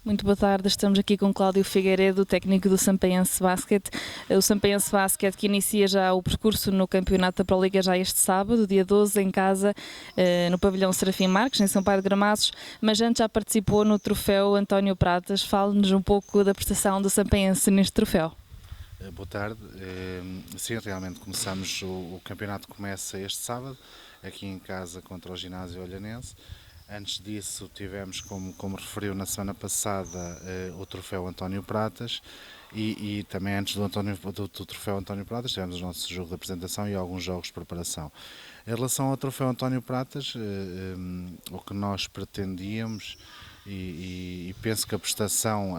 Muito boa tarde, estamos aqui com Cláudio Figueiredo, técnico do Sampaense Basket. O Sampaense Basket que inicia já o percurso no campeonato da Proliga já este sábado, dia 12, em casa, no pavilhão Serafim Marques, em Sampaio de Gramaços, mas antes já participou no troféu António Pratas. Fale-nos um pouco da prestação do Sampaense neste troféu. Boa tarde. Sim, realmente começamos, o campeonato começa este sábado, aqui em casa contra o Ginásio Olhanense. Antes disso tivemos, como referiu na semana passada, o troféu António Pratas e também antes do troféu António Pratas tivemos o nosso jogo de apresentação e alguns jogos de preparação. Em relação ao troféu António Pratas, o que nós pretendíamos e penso que a prestação,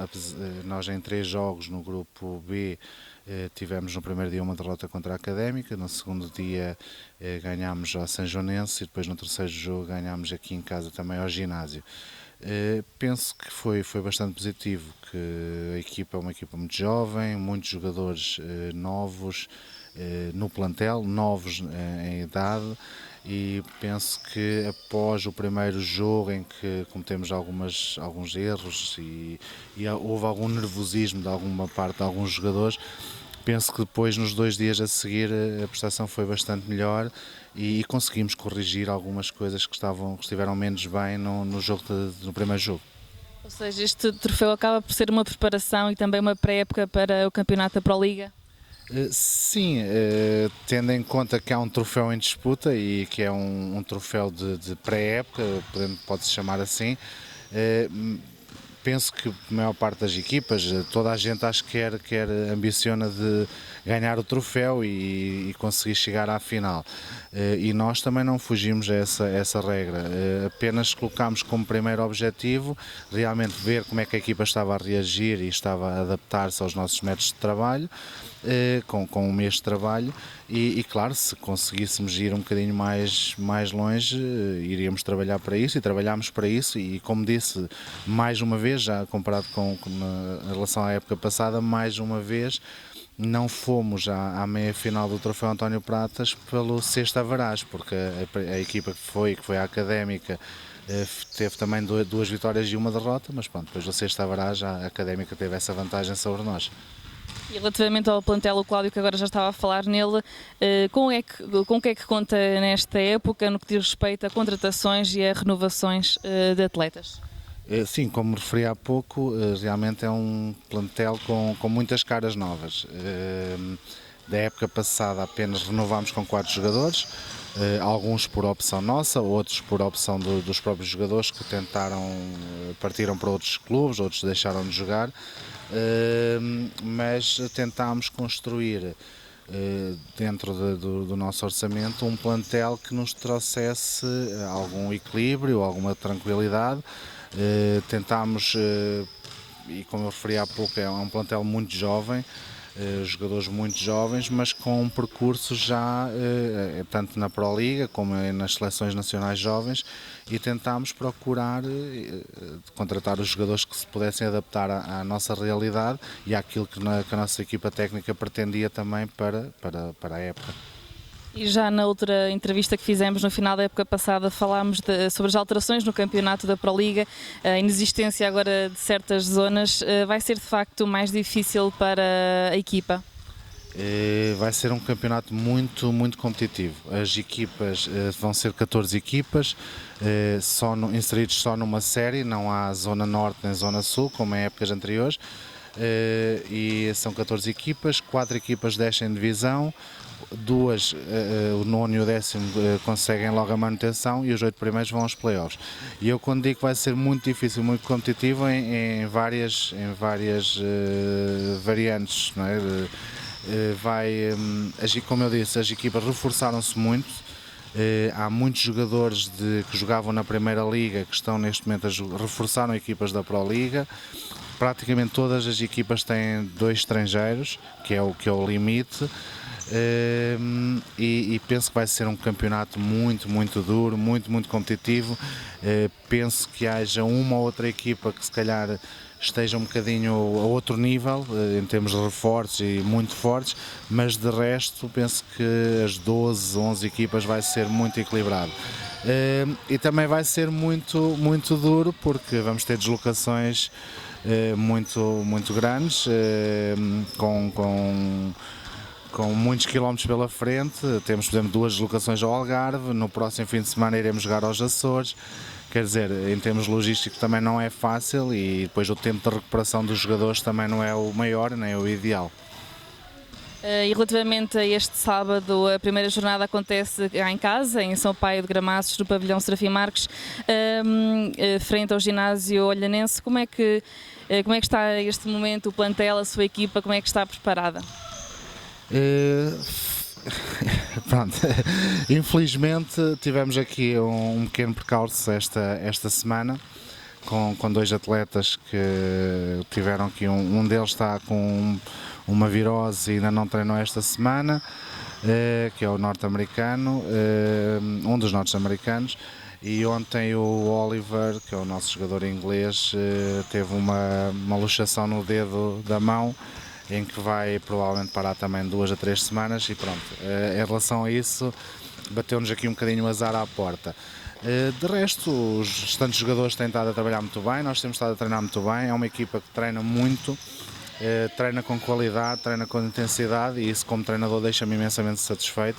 nós em 3 jogos no grupo B tivemos no primeiro dia uma derrota contra a Académica, no segundo dia ganhámos ao Sanjonense e depois no terceiro jogo ganhámos aqui em casa também ao Ginásio. Penso que foi bastante positivo, que a equipa é uma equipa muito jovem, muitos jogadores novos no plantel, novos em idade, e penso que após o primeiro jogo em que cometemos alguns erros e houve algum nervosismo de alguma parte de alguns jogadores, penso que depois nos 2 dias a seguir a prestação foi bastante melhor e conseguimos corrigir algumas coisas que estiveram menos bem no primeiro jogo. Ou seja, este troféu acaba por ser uma preparação e também uma pré-época para o campeonato da Proliga? Sim, tendo em conta que há um troféu em disputa e que é um troféu de pré-época, pode-se chamar assim, penso que a maior parte das equipas, toda a gente acho que ambiciona de ganhar o troféu e conseguir chegar à final. E nós também não fugimos a essa regra, apenas colocámos como primeiro objetivo realmente ver como é que a equipa estava a reagir e estava a adaptar-se aos nossos métodos de trabalho, com um mês de trabalho e claro, se conseguíssemos ir um bocadinho mais longe, iríamos trabalhar para isso e trabalhámos para isso e como disse, mais uma vez, já comparado em relação à época passada, mais uma vez não fomos à meia final do troféu António Pratas pelo sexto average, porque a equipa que foi a Académica teve também 2 vitórias e uma derrota, mas pronto, depois do sexto average a Académica teve essa vantagem sobre nós. E relativamente ao plantel, o Cláudio que agora já estava a falar nele, com o que é que conta nesta época no que diz respeito a contratações e a renovações de atletas? Sim, como referi há pouco, realmente é um plantel com muitas caras novas. Da época passada apenas renovámos com 4 jogadores, alguns por opção nossa, outros por opção dos próprios jogadores que partiram para outros clubes, outros deixaram de jogar, mas tentámos construir dentro do nosso orçamento um plantel que nos trouxesse algum equilíbrio, alguma tranquilidade. Tentámos, e como eu referi há pouco, é um plantel muito jovem, jogadores muito jovens, mas com um percurso já tanto na Proliga como nas seleções nacionais jovens, e tentámos procurar contratar os jogadores que se pudessem adaptar à nossa realidade e àquilo que a nossa equipa técnica pretendia também para a época. E já na outra entrevista que fizemos no final da época passada falámos sobre as alterações no campeonato da Proliga, a inexistência agora de certas zonas, vai ser de facto mais difícil para a equipa? Vai ser um campeonato muito, muito competitivo. As equipas vão ser 14 equipas, inseridos só numa série, não há zona norte nem zona sul, como em épocas anteriores, e são 14 equipas, 4 equipas descem de divisão, 2, o nono e o 10º, conseguem logo a manutenção e os 8 primeiros vão aos playoffs. E eu quando digo que vai ser muito difícil, muito competitivo em várias variantes, não é? Como eu disse, as equipas reforçaram-se muito. Há muitos jogadores que jogavam na Primeira Liga que estão neste momento reforçaram equipas da Pro Liga. Praticamente todas as equipas têm 2 estrangeiros, que é o limite. E penso que vai ser um campeonato muito, muito duro, muito, muito competitivo. Penso que haja uma ou outra equipa que se calhar esteja um bocadinho a outro nível, em termos de reforços e muito fortes, mas de resto penso que as 12, 11 equipas vai ser muito equilibrado. E também vai ser muito duro porque vamos ter deslocações muito grandes, com muitos quilómetros pela frente. Temos, por exemplo, 2 deslocações ao Algarve, no próximo fim de semana iremos jogar aos Açores. Quer dizer, em termos logísticos também não é fácil e depois o tempo de recuperação dos jogadores também não é o maior, nem o ideal. E relativamente a este sábado, a primeira jornada acontece cá em casa, em São Paio de Gramaços, no pavilhão Serafim Marques, frente ao ginásio olhanense. Como é que está este momento o plantel, a sua equipa, como é que está preparada? Pronto, infelizmente tivemos aqui um pequeno percalço esta semana com 2 atletas que tiveram aqui, um deles está com uma virose e ainda não treinou esta semana, que é o norte-americano, um dos norte-americanos, e ontem o Oliver, que é o nosso jogador inglês, teve uma luxação no dedo da mão, em que vai provavelmente parar também 2 a 3 semanas e pronto. Em relação a isso, bateu-nos aqui um bocadinho o azar à porta. De resto, os restantes jogadores têm estado a trabalhar muito bem, nós temos estado a treinar muito bem, é uma equipa que treina muito, treina com qualidade, treina com intensidade e isso como treinador deixa-me imensamente satisfeito.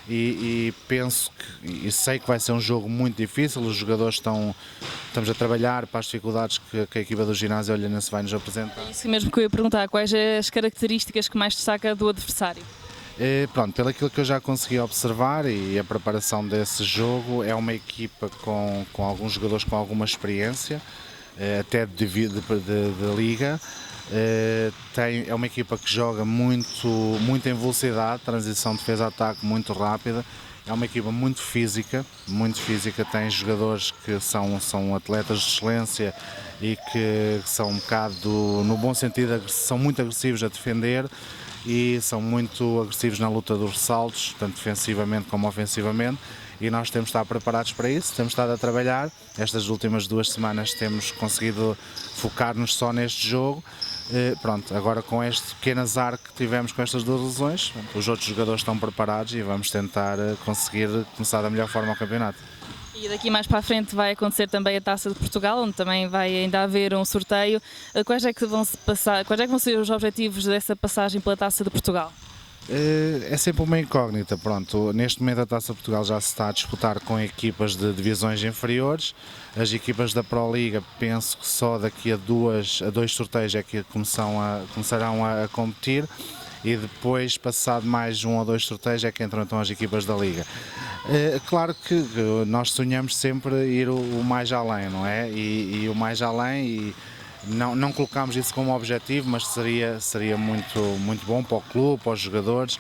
E penso e sei que vai ser um jogo muito difícil, os jogadores estamos a trabalhar para as dificuldades que a equipa do ginásio olhanense vai nos apresentar. É isso mesmo que eu ia perguntar, quais as características que mais destaca do adversário? Pronto, pelo aquilo que eu já consegui observar e a preparação desse jogo, é uma equipa com alguns jogadores com alguma experiência, até de liga. É uma equipa que joga muito em velocidade, transição defesa-ataque muito rápida. É uma equipa muito física, tem jogadores que são atletas de excelência e que são um bocado, no bom sentido, são muito agressivos a defender e são muito agressivos na luta dos ressaltos, tanto defensivamente como ofensivamente. E nós temos de estar preparados para isso, temos estado a trabalhar. Estas últimas 2 semanas temos conseguido focar-nos só neste jogo. Pronto, agora com este pequeno azar que tivemos com estas 2 lesões, os outros jogadores estão preparados e vamos tentar conseguir começar da melhor forma o campeonato. E daqui mais para a frente vai acontecer também a Taça de Portugal, onde também vai ainda haver um sorteio. Quais é que vão ser os objetivos dessa passagem pela Taça de Portugal? É sempre uma incógnita, pronto. Neste momento a Taça de Portugal já se está a disputar com equipas de divisões inferiores. As equipas da Pro Liga, penso que só daqui a 2 sorteios é que começarão a competir e depois, passado mais 1 ou 2 sorteios, é que entram então as equipas da Liga. Claro que nós sonhamos sempre ir o mais além, não é? E o mais além, não colocámos isso como objetivo, mas seria muito bom para o clube, para os jogadores,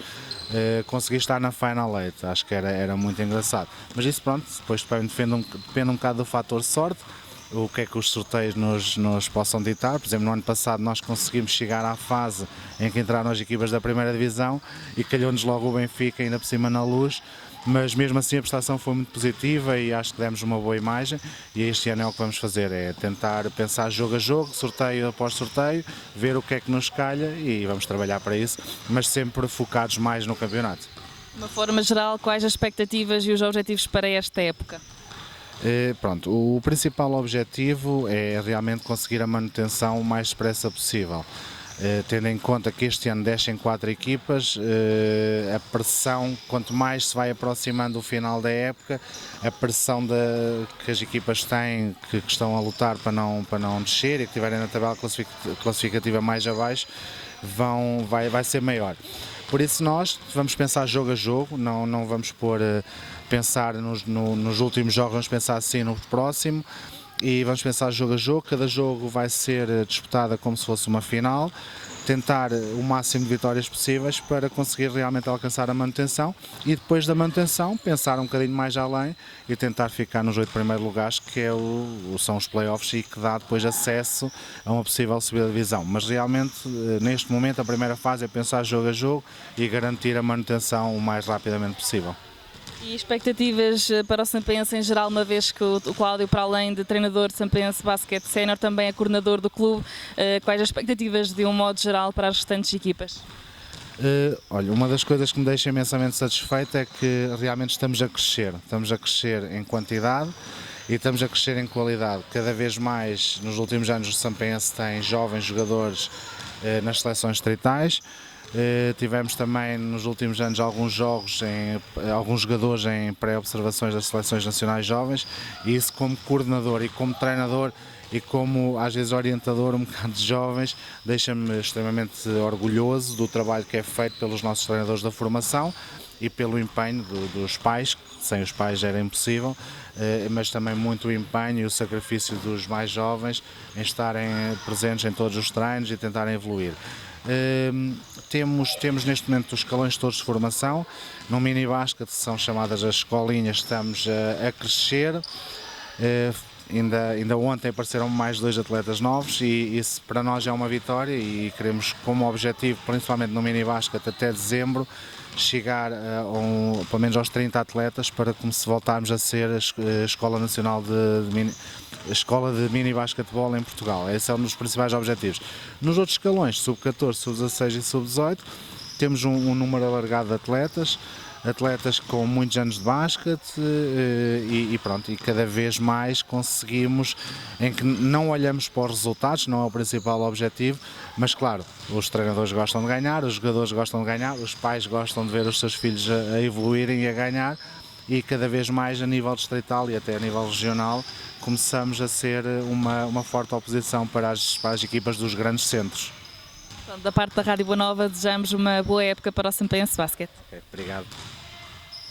conseguir estar na Final 8, acho que era muito engraçado. Mas isso pronto, depois depende um bocado do fator sorte, o que é que os sorteios nos possam ditar. Por exemplo, no ano passado nós conseguimos chegar à fase em que entraram as equipas da primeira divisão e calhou-nos logo o Benfica ainda por cima na Luz. Mas mesmo assim a prestação foi muito positiva e acho que demos uma boa imagem e este ano é o que vamos fazer, é tentar pensar jogo a jogo, sorteio após sorteio, ver o que é que nos calha e vamos trabalhar para isso, mas sempre focados mais no campeonato. De uma forma geral, quais as expectativas e os objetivos para esta época? Pronto, o principal objetivo é realmente conseguir a manutenção o mais depressa possível. Tendo em conta que este ano descem 4 equipas, a pressão, quanto mais se vai aproximando do final da época, a pressão que as equipas têm, que estão a lutar para não descer e que estiverem na tabela classificativa mais abaixo, vai ser maior. Por isso nós vamos pensar jogo a jogo, não vamos pensar nos últimos jogos, vamos pensar assim no próximo. E vamos pensar jogo a jogo, cada jogo vai ser disputado como se fosse uma final, tentar o máximo de vitórias possíveis para conseguir realmente alcançar a manutenção e depois da manutenção pensar um bocadinho mais além e tentar ficar nos 8 primeiros lugares, que são os playoffs e que dá depois acesso a uma possível subida de divisão. Mas realmente neste momento a primeira fase é pensar jogo a jogo e garantir a manutenção o mais rapidamente possível. E expectativas para o Sampense em geral, uma vez que o Cláudio, para além de treinador de Sampense Basquete Sénior, também é coordenador do clube, quais as expectativas de um modo geral para as restantes equipas? Olha, uma das coisas que me deixa imensamente satisfeito é que realmente estamos a crescer. Estamos a crescer em quantidade e estamos a crescer em qualidade. Cada vez mais, nos últimos anos, o Sampense tem jovens jogadores nas seleções distritais. Tivemos também nos últimos anos alguns jogadores em pré-observações das seleções nacionais jovens, e isso, como coordenador e como treinador e como às vezes orientador um bocado de jovens, deixa-me extremamente orgulhoso do trabalho que é feito pelos nossos treinadores da formação e pelo empenho dos pais, que sem os pais era impossível, mas também muito o empenho e o sacrifício dos mais jovens em estarem presentes em todos os treinos e tentarem evoluir. Temos neste momento os escalões todos de formação. No mini basquete, que são chamadas as escolinhas, estamos a crescer. Ainda ontem apareceram mais 2 atletas novos e isso para nós é uma vitória, e queremos como objetivo, principalmente no mini basquete, até dezembro, chegar pelo menos aos 30 atletas, para como se voltarmos a ser a Escola Nacional a escola de mini basquetebol em Portugal. Esse é um dos principais objetivos. Nos outros escalões, sub-14, sub-16 e sub-18, temos um número alargado de atletas com muitos anos de basquete, e pronto, e cada vez mais conseguimos, em que não olhamos para os resultados, não é o principal objetivo, mas claro, os treinadores gostam de ganhar, os jogadores gostam de ganhar, os pais gostam de ver os seus filhos a evoluírem e a ganhar, e cada vez mais a nível distrital e até a nível regional começamos a ser uma forte oposição para as equipas dos grandes centros. Pronto, da parte da Rádio Boa Nova, desejamos uma boa época para o Sampense Basquete. Okay, obrigado.